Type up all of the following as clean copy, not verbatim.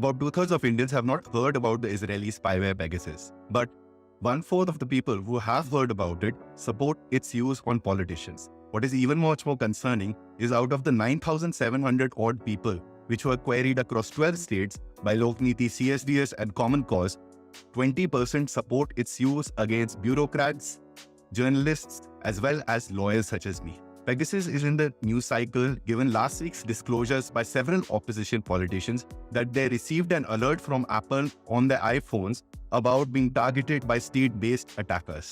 About 2/3 of Indians have not heard about the Israeli spyware Pegasus, but 1/4 of the people who have heard about it support its use on politicians. What is even much more concerning is out of the 9,700 odd people which were queried across 12 states by Lokniti, CSDS and Common Cause, 20% support its use against bureaucrats, journalists, as well as lawyers such as me. Pegasus is in the news cycle given last week's disclosures by several opposition politicians that they received an alert from Apple on their iPhones about being targeted by state-based attackers.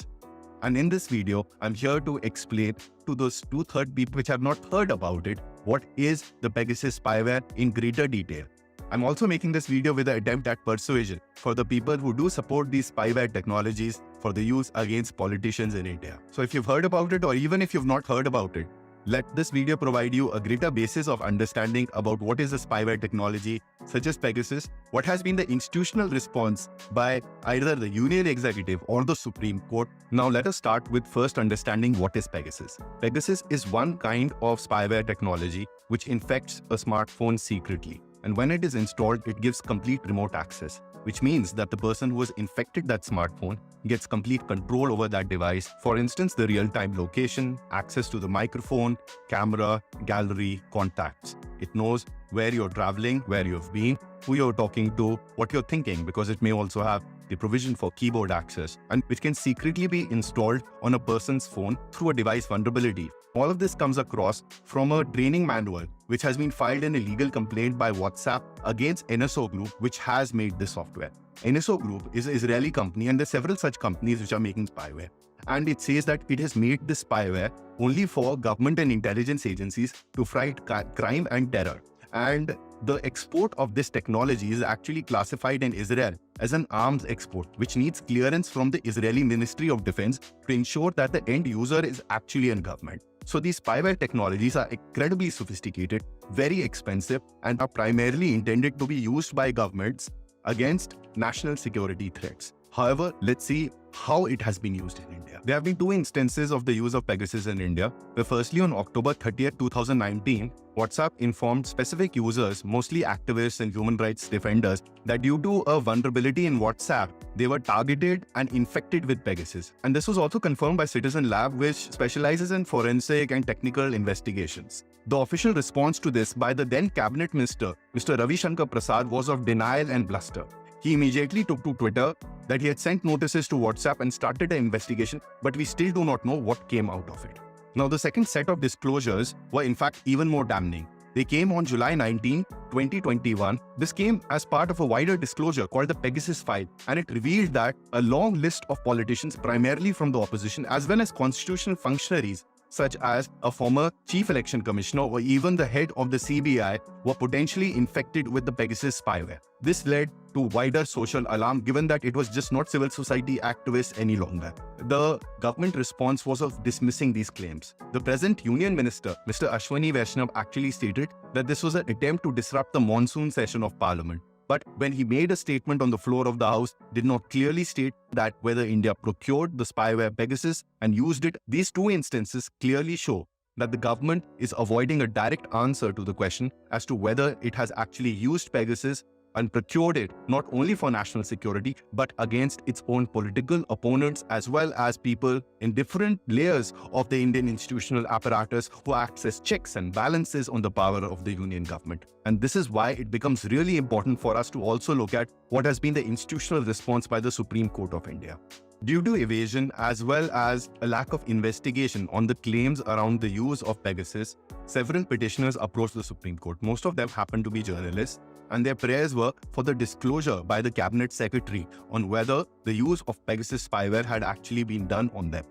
And in this video, I'm here to explain to those 2/3 people which have not heard about it, what is the Pegasus spyware in greater detail. I'm also making this video with an attempt at persuasion for the people who do support these spyware technologies for the use against politicians in India. So if you've heard about it, or even if you've not heard about it, let this video provide you a greater basis of understanding about what is a spyware technology such as Pegasus, what has been the institutional response by either the Union Executive or the Supreme Court. Now let us start with first understanding what is Pegasus. Pegasus is one kind of spyware technology which infects a smartphone secretly. And when it is installed, it gives complete remote access, which means that the person who has infected that smartphone gets complete control over that device. For instance, the real-time location, access to the microphone, camera, gallery, contacts. It knows where you're traveling, where you've been, who you're talking to, what you're thinking, because it may also have the provision for keyboard access, and which can secretly be installed on a person's phone through a device vulnerability. All of this comes across from a training manual, which has been filed in a legal complaint by WhatsApp against NSO Group, which has made this software. NSO Group is an Israeli company, and there are several such companies which are making spyware. And it says that it has made this spyware only for government and intelligence agencies to fight crime and terror. And the export of this technology is actually classified in Israel as an arms export, which needs clearance from the Israeli Ministry of Defense to ensure that the end user is actually in government. So these spyware technologies are incredibly sophisticated, very expensive, and are primarily intended to be used by governments against national security threats. However, let's see how it has been used in India. There have been two instances of the use of Pegasus in India. The firstly, on October 30th, 2019, WhatsApp informed specific users, mostly activists and human rights defenders, that due to a vulnerability in WhatsApp, they were targeted and infected with Pegasus. And this was also confirmed by Citizen Lab, which specializes in forensic and technical investigations. The official response to this by the then cabinet minister, Mr. Ravi Shankar Prasad, was of denial and bluster. He immediately took to Twitter that he had sent notices to WhatsApp and started an investigation, but we still do not know what came out of it. Now, the second set of disclosures were in fact even more damning. They came on July 19, 2021. This came as part of a wider disclosure called the Pegasus File, and it revealed that a long list of politicians, primarily from the opposition, as well as constitutional functionaries, such as a former chief election commissioner or even the head of the CBI, were potentially infected with the Pegasus spyware. This led to wider social alarm, given that it was just not civil society activists any longer. The government response was of dismissing these claims. The present Union Minister, Mr. Ashwani Vaishnav, actually stated that this was an attempt to disrupt the monsoon session of Parliament. But when he made a statement on the floor of the House, did not clearly state that whether India procured the spyware Pegasus and used it. These two instances clearly show that the government is avoiding a direct answer to the question as to whether it has actually used Pegasus and procured it not only for national security, but against its own political opponents, as well as people in different layers of the Indian institutional apparatus who act as checks and balances on the power of the union government. And this is why it becomes really important for us to also look at what has been the institutional response by the Supreme Court of India. Due to evasion as well as a lack of investigation on the claims around the use of Pegasus, several petitioners approached the Supreme Court. Most of them happened to be journalists, and their prayers were for the disclosure by the cabinet secretary on whether the use of Pegasus spyware had actually been done on them.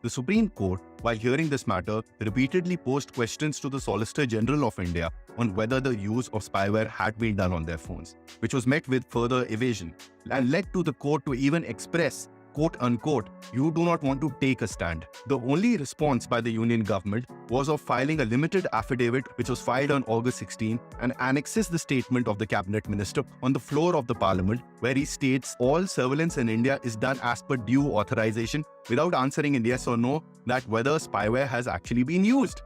The Supreme Court, while hearing this matter, repeatedly posed questions to the Solicitor General of India on whether the use of spyware had been done on their phones, which was met with further evasion and led to the court to even express, quote unquote, "You do not want to take a stand." The only response by the union government was of filing a limited affidavit, which was filed on August 16 and annexes the statement of the cabinet minister on the floor of the parliament, where he states all surveillance in India is done as per due authorization, without answering in yes or no that whether spyware has actually been used.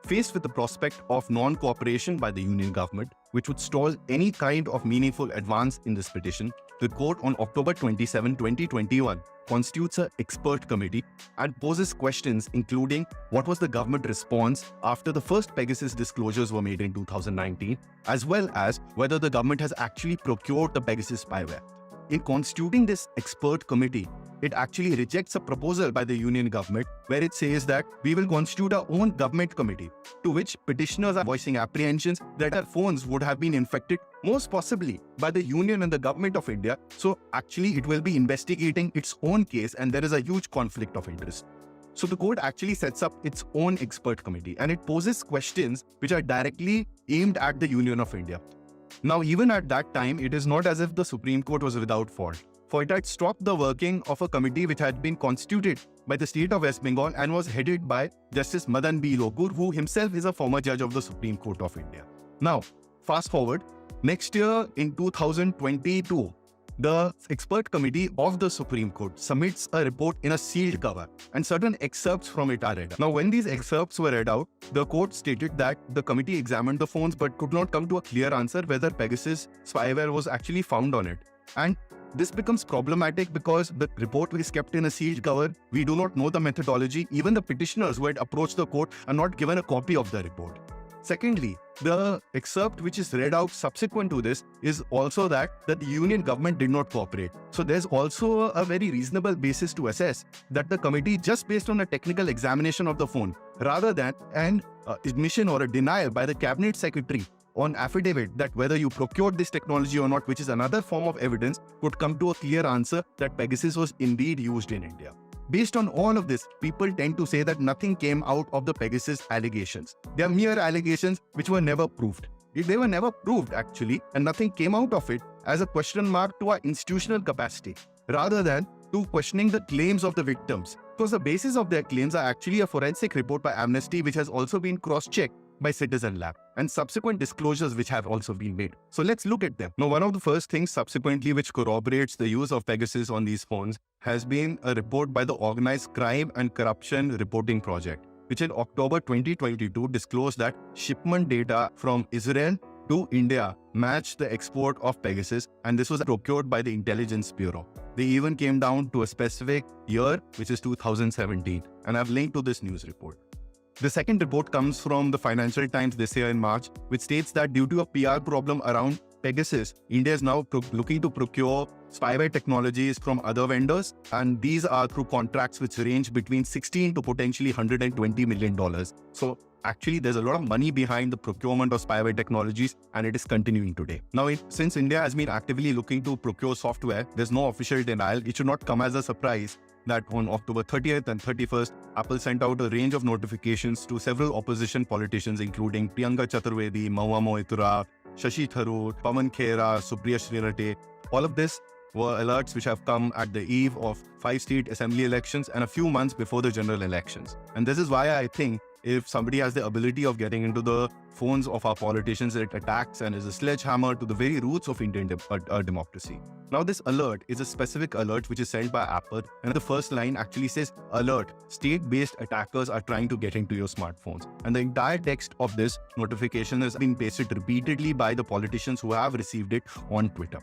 Faced with the prospect of non-cooperation by the Union government, which would stall any kind of meaningful advance in this petition, the court on October 27, 2021 constitutes an expert committee and poses questions including what was the government response after the first Pegasus disclosures were made in 2019, as well as whether the government has actually procured the Pegasus spyware. In constituting this expert committee, it actually rejects a proposal by the Union government where it says that we will constitute our own government committee, to which petitioners are voicing apprehensions that our phones would have been infected most possibly by the Union and the government of India. So actually it will be investigating its own case and there is a huge conflict of interest. So the court actually sets up its own expert committee and it poses questions which are directly aimed at the Union of India. Now, even at that time, it is not as if the Supreme Court was without fault, for it had stopped the working of a committee which had been constituted by the state of West Bengal and was headed by Justice Madan B. Lokur, who himself is a former judge of the Supreme Court of India. Now, fast forward, next year in 2022, the expert committee of the Supreme Court submits a report in a sealed cover and certain excerpts from it are read. Now, when these excerpts were read out, the court stated that the committee examined the phones but could not come to a clear answer whether Pegasus spyware was actually found on it. And this becomes problematic because the report is kept in a sealed cover. We do not know the methodology. Even the petitioners who had approached the court are not given a copy of the report. Secondly, the excerpt which is read out subsequent to this is also that the Union government did not cooperate. So there's also a very reasonable basis to assess that the committee, just based on a technical examination of the phone, rather than an admission or a denial by the cabinet secretary on affidavit that whether you procured this technology or not, which is another form of evidence, could come to a clear answer that Pegasus was indeed used in India. Based on all of this, people tend to say that nothing came out of the Pegasus allegations. They are mere allegations which were never proved. They were never proved actually, and nothing came out of it as a question mark to our institutional capacity, rather than to questioning the claims of the victims. Because the basis of their claims are actually a forensic report by Amnesty, which has also been cross-checked by Citizen Lab, and subsequent disclosures which have also been made. So let's look at them. Now, one of the first things subsequently which corroborates the use of Pegasus on these phones has been a report by the Organized Crime and Corruption Reporting Project, which in October 2022 disclosed that shipment data from Israel to India matched the export of Pegasus, and this was procured by the Intelligence Bureau. They even came down to a specific year, which is 2017, and I've linked to this news report. The second report comes from the Financial Times this year in March, which states that due to a PR problem around Pegasus, India is now looking to procure spyware technologies from other vendors, and these are through contracts which range between $16 to potentially $120 million. So actually, there's a lot of money behind the procurement of spyware technologies, and it is continuing today. Now, since India has been actively looking to procure software, there's no official denial. It should not come as a surprise that on October 30th and 31st, Apple sent out a range of notifications to several opposition politicians, including Priyanka Chaturvedi, Mahua Moitra, Shashi Tharoor, Pawan Khera, Supriya Srinate. All of this were alerts which have come at the eve of 5 state assembly elections and a few months before the general elections. And this is why I think if somebody has the ability of getting into the phones of our politicians, it attacks and is a sledgehammer to the very roots of Indian democracy. Now, this alert is a specific alert which is sent by Apple, and the first line actually says, "Alert, state-based attackers are trying to get into your smartphones." And the entire text of this notification has been pasted repeatedly by the politicians who have received it on Twitter.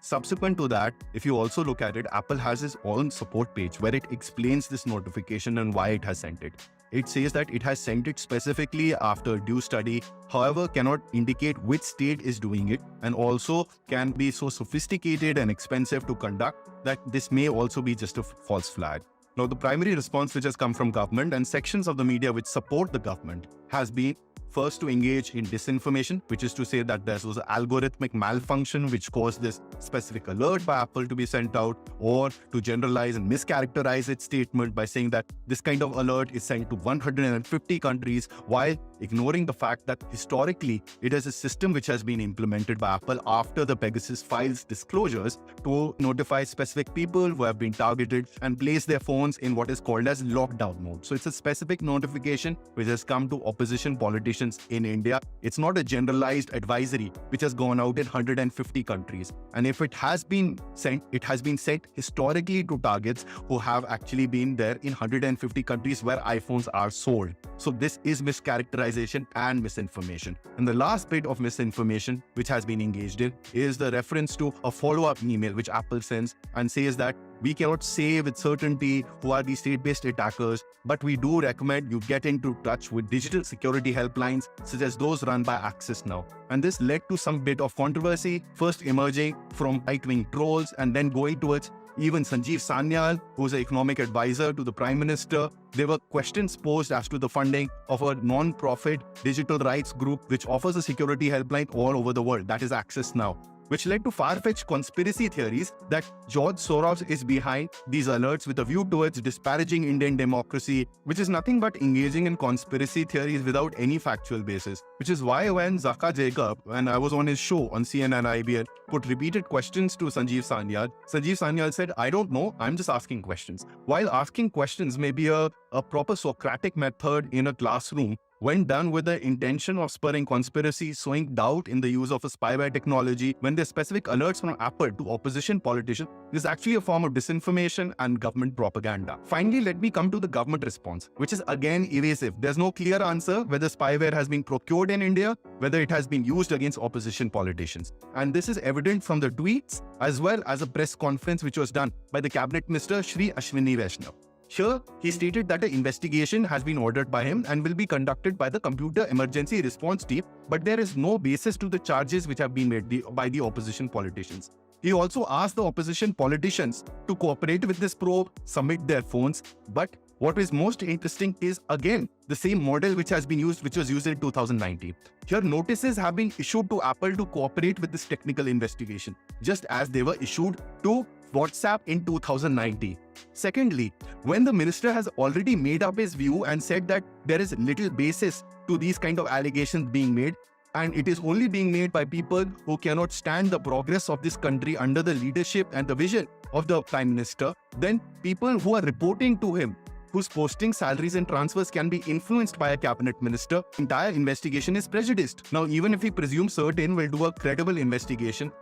Subsequent to that, if you also look at it, Apple has its own support page where it explains this notification and why it has sent it. It says that it has sent it specifically after due study, however, cannot indicate which state is doing it, and also can be so sophisticated and expensive to conduct that this may also be just a false flag. Now, the primary response which has come from government and sections of the media which support the government has been first to engage in disinformation, which is to say that there was an algorithmic malfunction which caused this specific alert by Apple to be sent out, or to generalize and mischaracterize its statement by saying that this kind of alert is sent to 150 countries, while ignoring the fact that historically it is a system which has been implemented by Apple after the Pegasus files disclosures to notify specific people who have been targeted and place their phones in what is called as lockdown mode. So it's a specific notification which has come to opposition politicians politicians in India. It's not a generalized advisory which has gone out in 150 countries. And if it has been sent, it has been sent historically to targets who have actually been there in 150 countries where iPhones are sold. So this is mischaracterization and misinformation. And the last bit of misinformation which has been engaged in is the reference to a follow-up email which Apple sends and says that we cannot say with certainty who are these state-based attackers, but we do recommend you get into touch with digital security helplines such as those run by Access Now. And this led to some bit of controversy, first emerging from right-wing trolls and then going towards even Sanjeev Sanyal, who's an economic advisor to the Prime Minister. There were questions posed as to the funding of a non-profit digital rights group which offers a security helpline all over the world, that is Access Now, which led to far-fetched conspiracy theories that George Soros is behind these alerts with a view towards disparaging Indian democracy, which is nothing but engaging in conspiracy theories without any factual basis. Which is why when Zaka Jacob, when I was on his show on CNN IBN, put repeated questions to Sanjeev Sanyal said, I don't know, I'm just asking questions. While asking questions may be a proper Socratic method in a classroom, when done with the intention of spurring conspiracy, sowing doubt in the use of a spyware technology, when there's specific alerts from Apple to opposition politicians, this is actually a form of disinformation and government propaganda. Finally, let me come to the government response, which is again evasive. There's no clear answer whether spyware has been procured in India, whether it has been used against opposition politicians. And this is evident from the tweets as well as a press conference which was done by the Cabinet Minister Shri Ashwini Vaishnav. Here, he stated that an investigation has been ordered by him and will be conducted by the Computer Emergency Response Team, but there is no basis to the charges which have been made by the opposition politicians. He also asked the opposition politicians to cooperate with this probe, submit their phones, but what is most interesting is again the same model which was used in 2019. Here, notices have been issued to Apple to cooperate with this technical investigation, just as they were issued to WhatsApp in 2019. Secondly, when the minister has already made up his view and said that there is little basis to these kind of allegations being made, and it is only being made by people who cannot stand the progress of this country under the leadership and the vision of the Prime Minister, then people who are reporting to him, whose posting, salaries and transfers can be influenced by a cabinet minister, entire investigation is prejudiced. Now, even if we presume certain will do a credible investigation,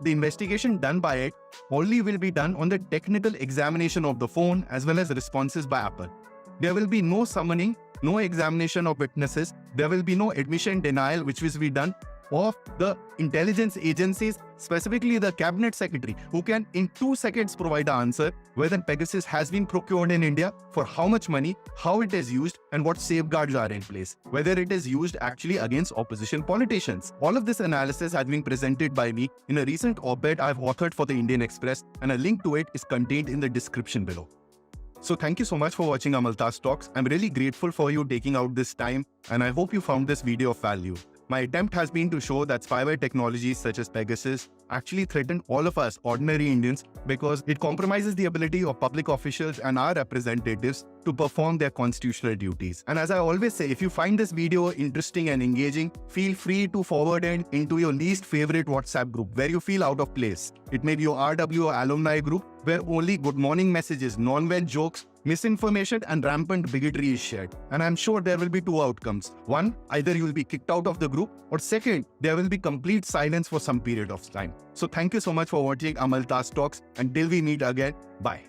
the investigation done by it only will be done on the technical examination of the phone as well as responses by Apple. There will be no summoning, no examination of witnesses, there will be no admission denial which will be done of the intelligence agencies, specifically the cabinet secretary, who can in 2 seconds provide an answer whether Pegasus has been procured in India, for how much money, how it is used, and what safeguards are in place, whether it is used actually against opposition politicians. All of this analysis has been presented by me in a recent op-ed I've authored for the Indian Express, and a link to it is contained in the description below. So thank you so much for watching Amalta's Talks. I'm really grateful for you taking out this time, and I hope you found this video of value. My attempt has been to show that spyware technologies such as Pegasus actually threaten all of us ordinary Indians because it compromises the ability of public officials and our representatives to perform their constitutional duties. And as I always say, if you find this video interesting and engaging, feel free to forward it into your least favorite WhatsApp group where you feel out of place. It may be your RW or alumni group where only good morning messages, non-veg jokes, misinformation and rampant bigotry is shared. And I'm sure there will be two outcomes. One, either you will be kicked out of the group, or second, there will be complete silence for some period of time. So thank you so much for watching Amalta's Talks. Until we meet again, bye.